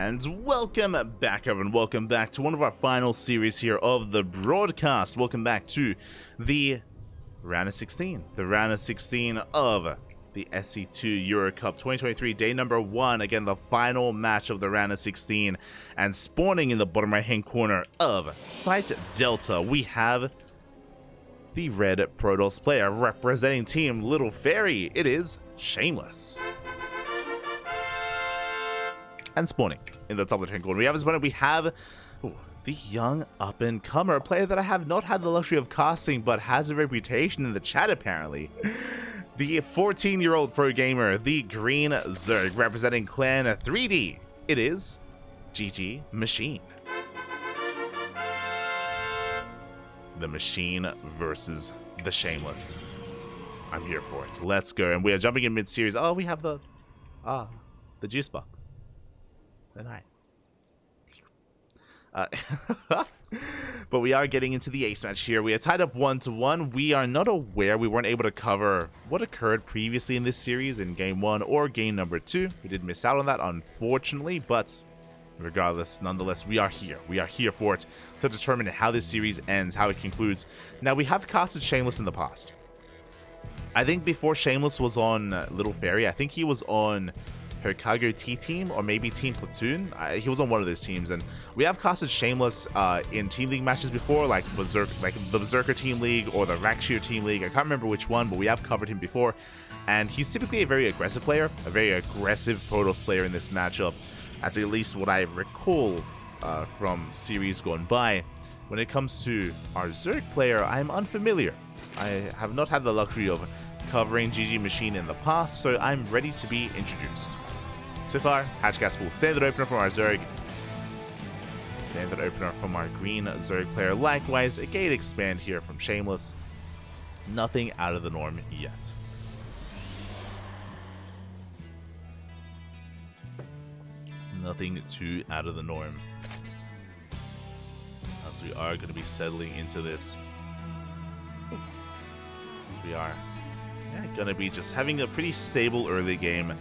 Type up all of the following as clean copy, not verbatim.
And welcome back, everyone. Welcome back to one of our final series here of the broadcast. Welcome back to the round of 16. The round of 16 of the SC2 Euro Cup 2023, day number 1. Again, the final match of the round of 16. And spawning in the bottom right-hand corner of Site Delta, we have the red Protoss player representing Team Little Fairy. It is Shameless. And spawning in the top left-hand corner, we have the young up-and-comer, a player that I have not had the luxury of casting, but has a reputation in the chat apparently. The 14-year-old pro gamer, the green Zerg, representing Clan 3D. It is GgMaChine. The machine versus the Shameless. I'm here for it. Let's go. And we are jumping in mid-series. Oh, we have the juice box. So nice. But we are getting into the ace match here. We are tied up 1-1. We are not aware. We weren't able to cover what occurred previously in this series in game 1 or game number 2. We did miss out on that, unfortunately, but regardless, nonetheless, we are here. We are here for it to determine how this series ends, how it concludes. Now, we have casted Shameless in the past. I think before Shameless was on Little Fairy, I think he was on her Cargo T team or maybe Team Platoon. He was on one of those teams, and we have casted Shameless in Team League matches before, like the Berserker Team League or the Rakshir Team League. I can't remember which one, but we have covered him before, and he's typically a very aggressive player, a very aggressive Protoss player in this matchup. That's at least what I recall from series gone by. When it comes to our Zerg player, I'm unfamiliar. I have not had the luxury of covering GgMaChine in the past, so I'm ready to be introduced. So far, Hatch Gas Pool, standard opener from our Zerg. Standard opener from our green Zerg player. Likewise, a gate expand here from Shameless. Nothing out of the norm yet. Nothing too out of the norm. As we are going to be settling into this. As we are going to be just having a pretty stable early game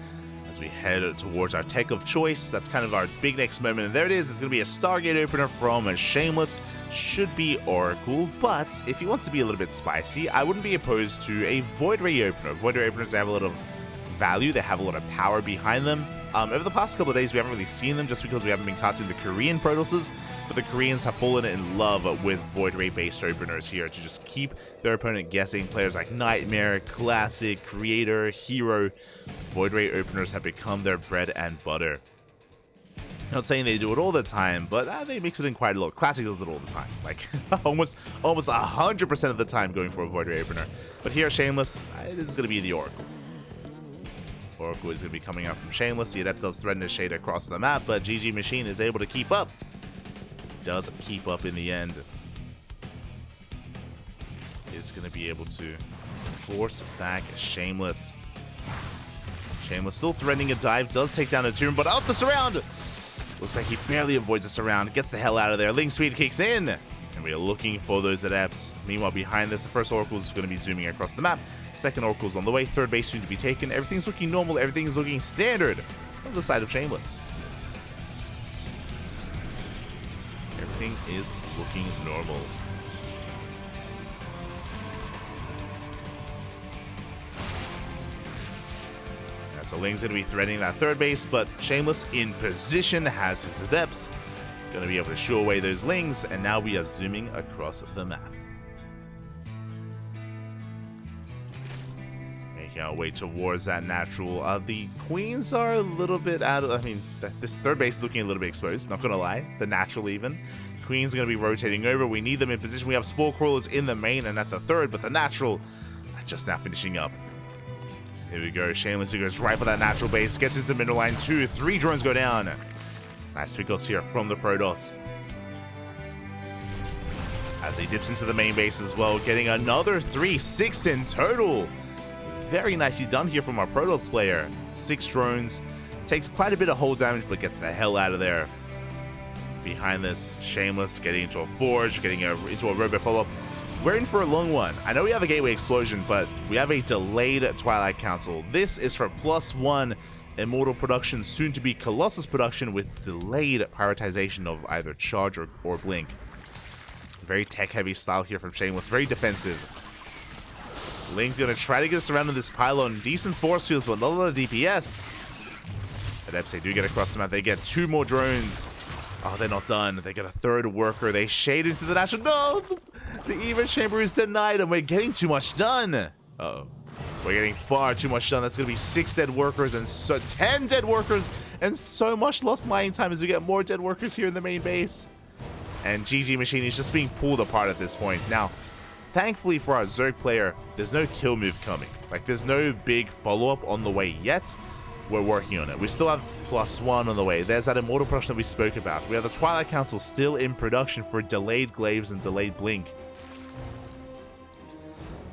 as we head towards our tech of choice. That's kind of our big next moment. And there it is. It's going to be a Stargate opener from a Shameless. Should be Oracle, but if he wants to be a little bit spicy, I wouldn't be opposed to a Void Ray opener. Void Ray openers have a lot of value. They have a lot of power behind them. Over the past couple of days, we haven't really seen them just because we haven't been casting the Korean Protosses, but the Koreans have fallen in love with Void Ray-based openers here to just keep their opponent guessing. Players like Nightmare, Classic, Creator, Hero, Void Ray openers have become their bread and butter. Not saying they do it all the time, but they mix it in quite a lot. Classic does it all the time, like almost 100% of the time going for a Void Ray opener. But here, Shameless, it is going to be the Oracle. Oracle is going to be coming out from Shameless. The Adept does threaten to shade across the map, but GgMaChine is able to keep up. Does keep up in the end. Is going to be able to force back Shameless. Shameless still threatening a dive. Does take down a tomb, but up the surround. Looks like he barely avoids the surround. Gets the hell out of there. Link speed kicks in. And we are looking for those Adepts. Meanwhile, behind this, the first Oracle is going to be zooming across the map. Second Oracle's on the way. Third base soon to be taken. Everything's looking normal. Everything's looking standard on the side of Shameless. Everything is looking normal. Yeah, so Ling's going to be threatening that third base, but Shameless in position has his Adepts. Going to be able to shoo away those Lings, and now we are zooming across the map. Making our way towards that natural. The Queens are a little bit out of... I mean, this third base is looking a little bit exposed, not going to lie. The natural even. Queen's going to be rotating over. We need them in position. We have Spore Crawlers in the main and at the third, but the natural just now finishing up. Here we go. Shameless goes right for that natural base. Gets into the middle line. 2, 3 drones go down. Nice pickles here from the Protoss. As he dips into the main base as well, getting another 3, 6 in total. Very nicely done here from our Protoss player. 6 drones. Takes quite a bit of hull damage, but gets the hell out of there. Behind this, Shameless getting into a forge, getting into a robot follow-up. We're in for a long one. I know we have a Gateway Explosion, but we have a delayed Twilight Council. This is for +1 Immortal production, soon to be Colossus production, with delayed prioritization of either charge or blink. Very tech-heavy style here from Shameless, very defensive. Link's gonna try to get us around in this pylon. Decent force fields, but not a lot of DPS. Adepts, they do get across the map. They get 2 more drones. Oh, they're not done. They get a 3rd worker. They shade into the national. No! The Evo chamber is denied, and we're getting too much done. Uh-oh. We're getting far too much done. That's going to be 6 dead workers and 10 dead workers, and so much lost mining time as we get more dead workers here in the main base. And GgMaChine is just being pulled apart at this point. Now, thankfully for our Zerg player, there's no kill move coming. Like, there's no big follow-up on the way yet. We're working on it. We still have +1 on the way. There's that immortal production that we spoke about. We have the Twilight Council still in production for delayed glaives and delayed blink.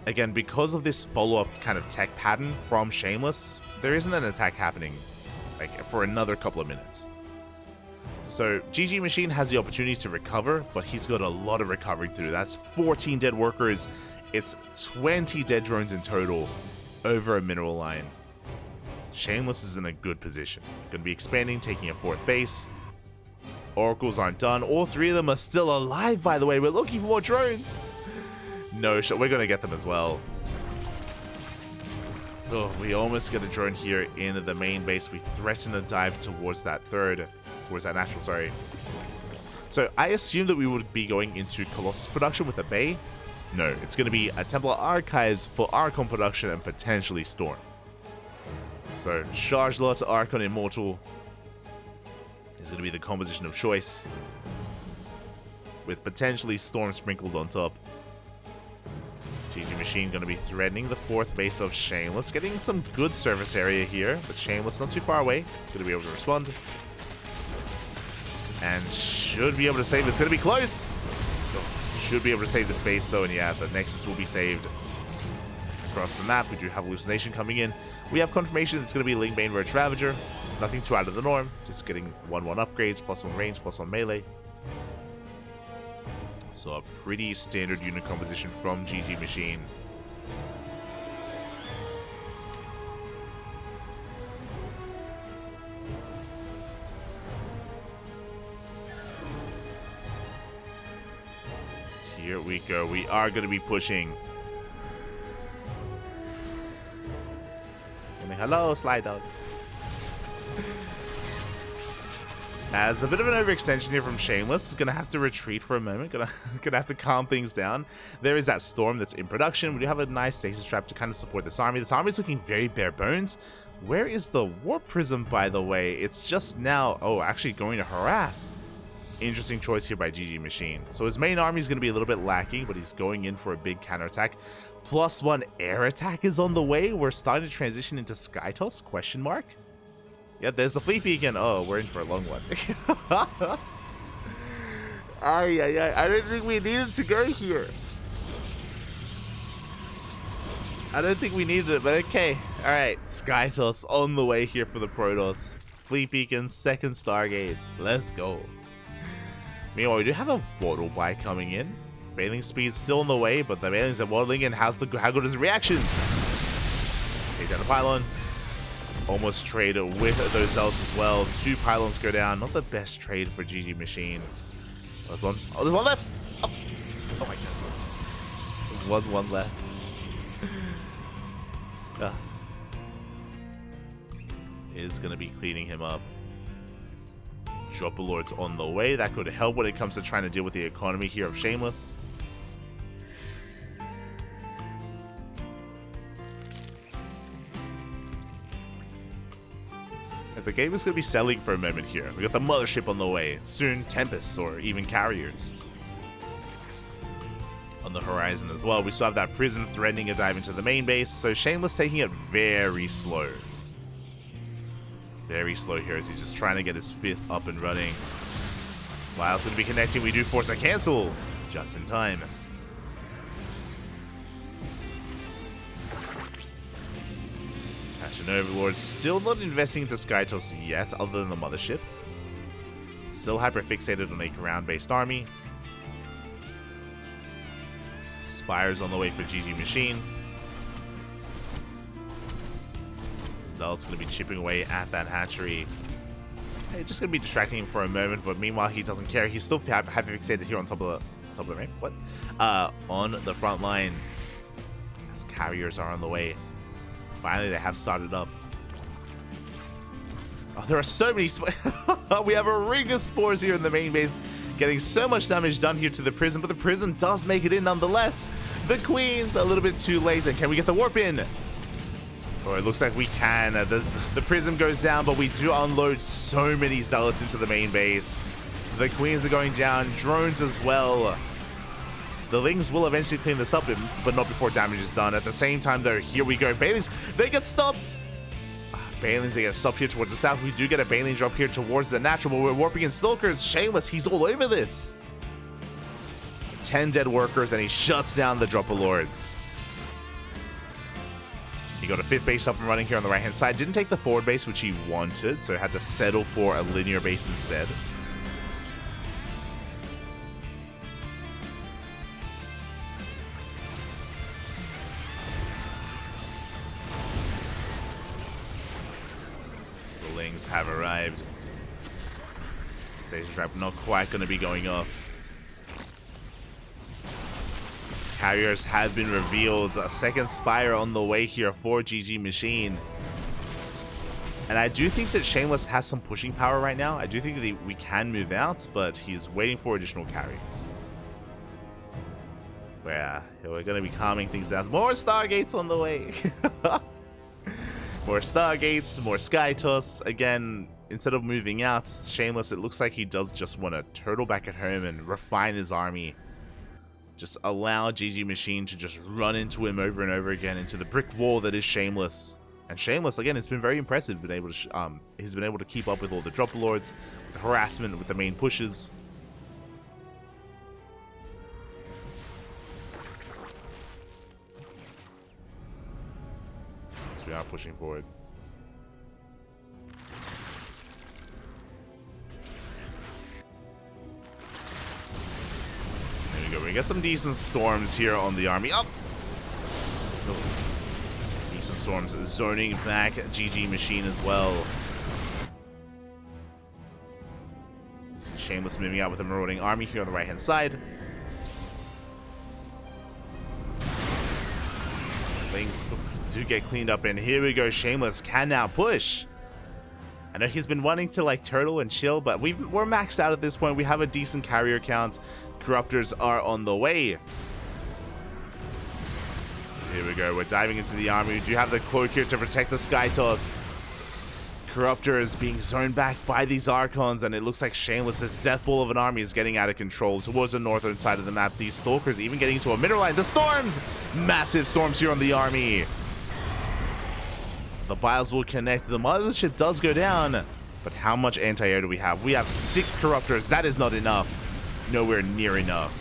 Again, because of this follow-up kind of tech pattern from Shameless, there isn't an attack happening like for another couple of minutes. So GgMaChine has the opportunity to recover, but he's got a lot of recovering to do. That's 14 dead workers. It's 20 dead drones in total over a mineral line. Shameless is in a good position. Going to be expanding, taking a 4th base. Oracles aren't done. All 3 of them are still alive, by the way. We're looking for more drones. No shot. We're going to get them as well. Oh, we almost get a drone here in the main base. We threaten a dive towards that natural, sorry. So I assumed that we would be going into Colossus production with a Bay. No, it's going to be a Templar Archives for Archon production and potentially Storm. So, Charge Lot to Archon Immortal is going to be the composition of choice, with potentially Storm sprinkled on top. GgMaChine going to be threatening the 4th base of Shameless, getting some good surface area here, but Shameless not too far away, going to be able to respond. And should be able to save. It's going to be close! Should be able to save the space though, and yeah, the Nexus will be saved. Across the map, we do have Hallucination coming in. We have confirmation it's going to be Lingbane Roach Ravager. Nothing too out of the norm. Just getting 1/1 upgrades, +1 range, +1 melee. So a pretty standard unit composition from GgMaChine. Here we go. We are going to be pushing. Hello, Sly Dog. As a bit of an overextension here from Shameless, is going to have to retreat for a moment. Gonna have to calm things down. There is that Storm that's in production. We do have a nice stasis trap to kind of support this army. This army is looking very bare bones. Where is the Warp Prism, by the way? It's just now... Oh, actually going to harass. Interesting choice here by GgMaChine. So his main army is going to be a little bit lacking, but he's going in for a big counterattack. +1 air attack is on the way. We're starting to transition into Skytoss, question mark. Yeah, there's the Fleet Beacon. Oh, we're in for a long one. I didn't think we needed to go here. I don't think we needed it, but okay. Alright, Skytoss on the way here for the Protoss. Fleet Beacon, 2nd Stargate. Let's go. Meanwhile, we do have a Waddle Bite coming in. Bathing speed still in the way, but the Bailings are waddling, and how good is the reaction? Take down the pylon. Almost trade with those Zealots as well. 2 pylons go down. Not the best trade for GgMaChine. There's one. Oh, there's one left! Oh my god. There was one left. Is going to be cleaning him up. Drop Lord's on the way. That could help when it comes to trying to deal with the economy here of Shameless. The game is going to be selling for a moment here. We got the Mothership on the way. Soon, Tempests or even Carriers on the horizon as well. We still have that Prison threatening a dive into the main base. So Shameless taking it very slow. Very slow here as he's just trying to get his 5th up and running. Lyle's going to be connecting. We do force a cancel just in time. Passion Overlord still not investing into Skytoss yet, other than the Mothership. Still hyper-fixated on a ground-based army. Spires on the way for GgMaChine. Zealot's going to be chipping away at that hatchery. Hey, just going to be distracting him for a moment, but meanwhile he doesn't care. He's still happy fixated here on top of the ramp. What? On the front line. As carriers are on the way. Finally, they have started up. Oh, there are so many. We have a ring of spores here in the main base, getting so much damage done here to the Prism, but the Prism does make it in nonetheless. The Queen's a little bit too late, and can we get the warp in? Oh, it looks like we can. The Prism goes down, but we do unload so many Zealots into the main base. The Queens are going down, drones as well. The Lings will eventually clean this up, but not before damage is done. At the same time, though, here we go. Baileys, they get stopped. Bane's, they get stopped here towards the south. We do get a Bane drop here towards the natural, but we're warping in Stalkers. Shameless, he's all over this. 10 dead workers, and he shuts down the Dropper Lords. He got a 5th base up and running here on the right-hand side. Didn't take the forward base, which he wanted, so had to settle for a linear base instead. Lings have arrived. Stage trap not quite going to be going off. Carriers have been revealed. A second Spire on the way here for GgMaChine. And I do think that Shameless has some pushing power right now. I do think that we can move out, but he's waiting for additional carriers. We're going to be calming things down. More Stargates on the way. More Stargates, more Sky Toss. Again, instead of moving out, Shameless, it looks like he does just want to turtle back at home and refine his army. Just allow GgMaChine to just run into him over and over again, into the brick wall that is Shameless. And Shameless, again, it's been very impressive. He's been able to keep up with all the Dropper Lords, the harassment, with the main pushes. We are pushing forward. There we go. We get some decent storms here on the army. Oh! Decent storms zoning back at GgMaChine as well. Shameless moving out with a marauding army here on the right hand side. Things do get cleaned up, and here we go. Shameless can now push. I know he's been wanting to like turtle and chill, but we're maxed out at this point. We have a decent carrier count. Corruptors are on the way. Here we go. We're diving into the army. We do have the cloak here to protect the Sky Toss. Corruptor is being zoned back by these Archons, and it looks like Shameless's death ball of an army is getting out of control towards the northern side of the map. These Stalkers even getting into a mineral line. The storms! Massive storms here on the army. The Biles will connect. The mothership does go down, but how much anti-air do we have? We have 6 Corruptors. That is not enough. Nowhere near enough.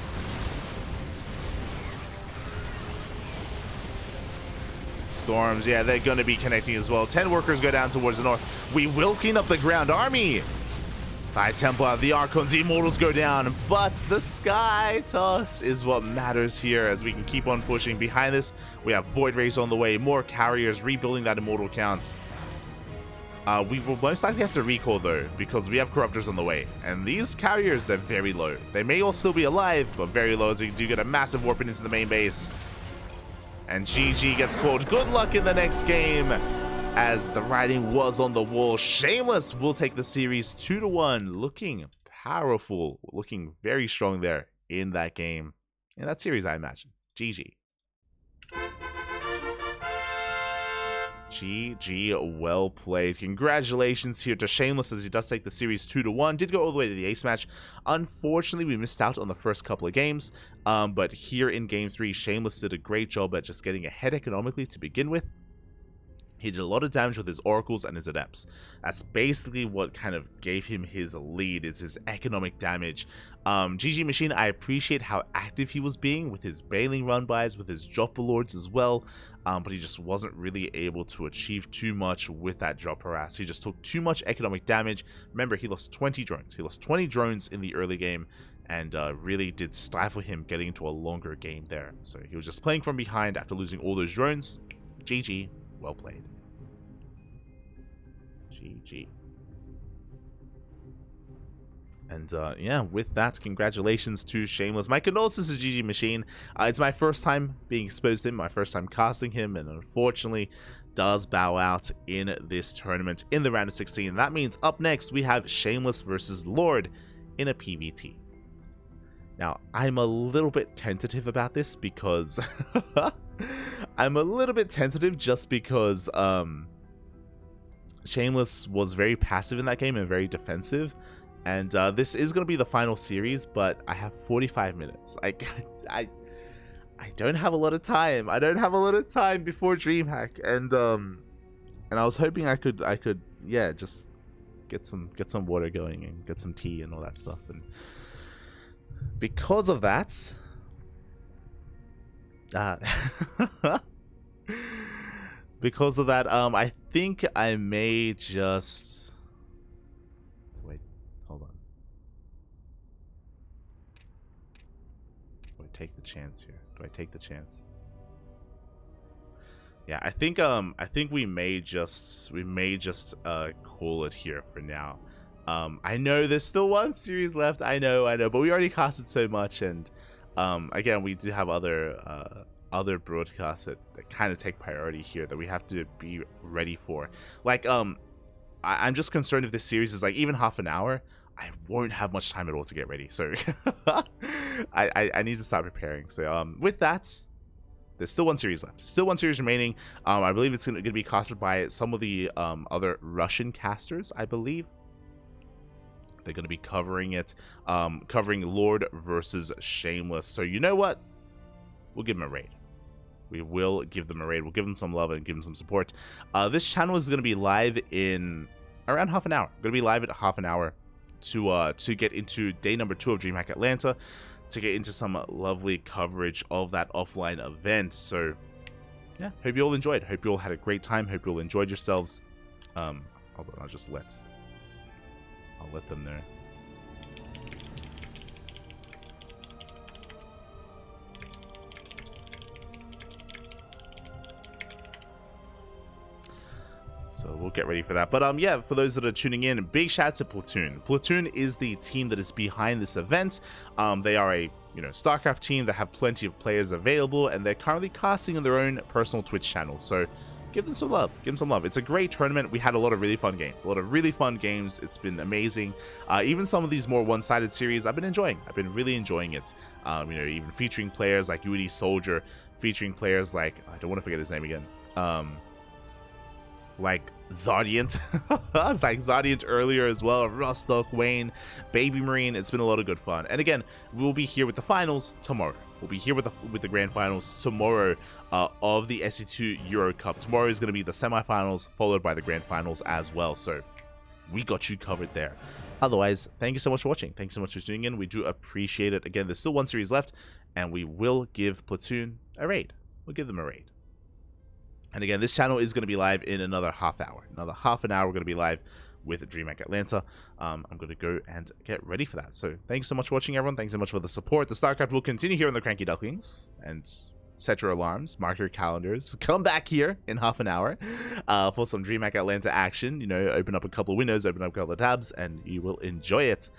Storms, yeah, they're going to be connecting as well. 10 workers go down towards the north. We will clean up the ground army. High Templar, the Archons, the Immortals go down, but the Sky Toss is what matters here as we can keep on pushing. Behind this, we have Void Rays on the way, more carriers, rebuilding that Immortal count. We will most likely have to recall though, because we have Corruptors on the way, and these carriers, they're very low. They may all still be alive, but very low, as we do get a massive warping into the main base. And GG gets called. Good luck in the next game, as the writing was on the wall. Shameless will take the series 2-1, looking powerful, looking very strong there in that game, in that series, I imagine. GG. GG, well played. Congratulations here to Shameless, as he does take the series 2-1. Did go all the way to the ace match. Unfortunately, we missed out on the first couple of games, but here in game 3, Shameless did a great job at just getting ahead economically to begin with. He did a lot of damage with his Oracles and his Adepts. That's basically what kind of gave him his lead, is his economic damage. GgMaChine, I appreciate how active he was being with his Bailing run-bys, with his Dropper Lords as well, but he just wasn't really able to achieve too much with that drop harass. He just took too much economic damage. Remember, he lost 20 drones. He lost 20 drones in the early game, and really did stifle him getting into a longer game there. So he was just playing from behind after losing all those drones. GG, well played. GG. And yeah, with that, congratulations to Shameless. My condolences to GgMaChine. It's my first time being exposed to him, my first time casting him, and unfortunately does bow out in this tournament in the round of 16. That means up next we have Shameless versus Lord in a PvT. Now, I'm a little bit tentative about this because I'm a little bit tentative just because Shameless was very passive in that game and very defensive. And this is going to be the final series, but I have 45 minutes. I don't have a lot of time. I don't have a lot of time before DreamHack, and I was hoping I could yeah, just get some water going and get some tea and all that stuff. And because of that, I think I may just wait. Hold on. Do I take the chance here? Do I take the chance? Yeah, I think we may just call it here for now. I know there's still one series left. I know, but we already casted so much, and again, we do have other broadcasts that kind of take priority here that we have to be ready for. Like, I'm just concerned if this series is like even half an hour, I won't have much time at all to get ready. So I need to start preparing. So with that, there's still one series left. Still one series remaining. I believe it's going to be casted by some of the other Russian casters, I believe. They're going to be covering it, covering Lord versus Shameless. So you know what? We'll give them a raid. We will give them a raid. We'll give them some love and give them some support. This channel is going to be live in around half an hour. Going to be live at half an hour to get into day number 2 of DreamHack Atlanta, to get into some lovely coverage of that offline event. So yeah, hope you all enjoyed. Hope you all had a great time. Hope you all enjoyed yourselves. I'll just let them know. So we'll get ready for that. But yeah, for those that are tuning in, big shout out to Platoon. Platoon is the team that is behind this event. They are a StarCraft team that have plenty of players available, and they're currently casting on their own personal Twitch channel. So give them some love. Give them some love. It's a great tournament. We had a lot of really fun games. It's been amazing. Even some of these more one-sided series, I've been enjoying. I've been really enjoying it. Even featuring players like UD Soldier, featuring players like, I don't want to forget his name again. Like Zodiant. It's like Zodiant earlier as well. Rostock, Wayne, Baby Marine. It's been a lot of good fun. And again, we'll be here with the finals tomorrow. We'll be here with the grand finals tomorrow of the SC2 Euro Cup. Tomorrow is going to be the semifinals, followed by the grand finals as well. So we got you covered there. Otherwise, thank you so much for watching. Thanks so much for tuning in. We do appreciate it. Again, there's still one series left, and we will give Platoon a raid. We'll give them a raid. And again, this channel is going to be live in another half hour. Another half an hour, we're going to be live with DreamHack Atlanta. I'm going to go and get ready for that. So thanks so much for watching, everyone. Thanks so much for the support. The StarCraft will continue here on the CranKy Ducklings. And set your alarms, mark your calendars. Come back here in half an hour for some DreamHack Atlanta action. Open up a couple of windows, open up a couple of tabs, and you will enjoy it.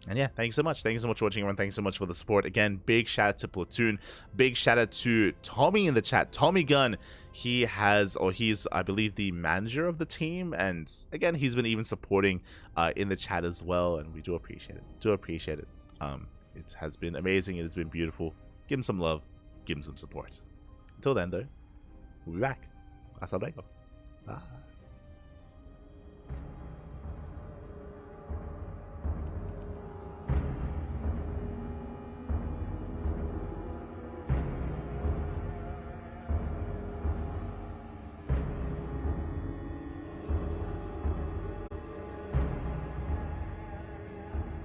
And yeah, thanks so much. Thank you so much for watching, everyone. Thanks so much for the support. Again, big shout out to Platoon. Big shout out to Tommy in the chat. Tommy Gunn. He's, I believe, the manager of the team. And again, he's been even supporting in the chat as well. And we do appreciate it. It has been amazing. It has been beautiful. Give him some love. Give him some support. Until then, though, we'll be back. Hasta luego. Bye.